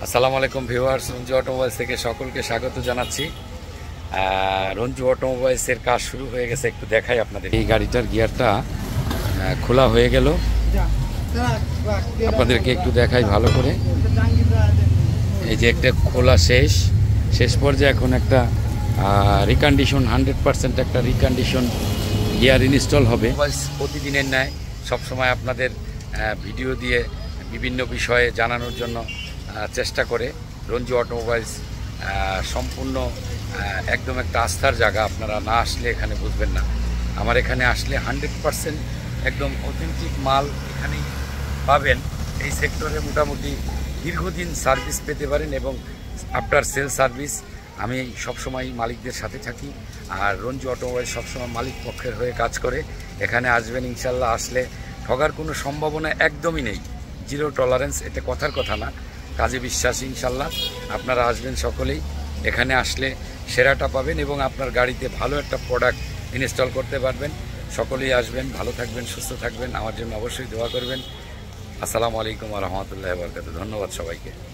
আসসালামু আলাইকুম viewers, Ranju automobiles থেকে সকলকে স্বাগত জানাচ্ছি। রঞ্জু অটোমোবাইলসের কাজ শুরু হয়ে গেছে, একটু দেখাই আপনাদের। এই গাড়িটার গিয়ারটা খোলা হয়ে গেল, আপনাদেরকে একটু দেখাই ভালো করে। এই যে একটা খোলা শেষ পর্যায়ে এখন একটা রিকন্ডিশন 100% একটা রিকন্ডিশন গিয়ার ইনস্টল হবে। প্রতিদিনের ন্যায় সবসময় আপনাদের ভিডিও দিয়ে বিভিন্ন বিষয়ে জানানোর জন্য চেষ্টা করে। রঞ্জু অটোমোবাইলস সম্পূর্ণ একদম একটা আস্থার জায়গা, আপনারা না আসলে এখানে বুঝবেন না। আমার এখানে আসলে 100% একদম অথেন্টিক মাল এখানেই পাবেন। এই সেক্টরে মোটামুটি দীর্ঘদিন সার্ভিস পেতে পারেন এবং আফটার সেল সার্ভিস আমি সবসময় মালিকদের সাথে থাকি। আর রঞ্জু অটোমোবাইলস সবসময় মালিক পক্ষের হয়ে কাজ করে। এখানে আসবেন ইনশাল্লাহ, আসলে ঠগার কোনো সম্ভাবনা একদমই নেই, জিরো টলারেন্স। এটা কথার কথা না, কাজে বিশ্বাসী। ইনশাল্লাহ আপনারা আসবেন সকলেই, এখানে আসলে সেরাটা পাবেন এবং আপনার গাড়িতে ভালো একটা প্রোডাক্ট ইনস্টল করতে পারবেন। সকলেই আসবেন, ভালো থাকবেন, সুস্থ থাকবেন, আমার জন্য অবশ্যই দোয়া করবেন। আসসালামু আলাইকুম ওয়া রাহমাতুল্লাহি ওয়া বারাকাতুহু। ধন্যবাদ সবাইকে।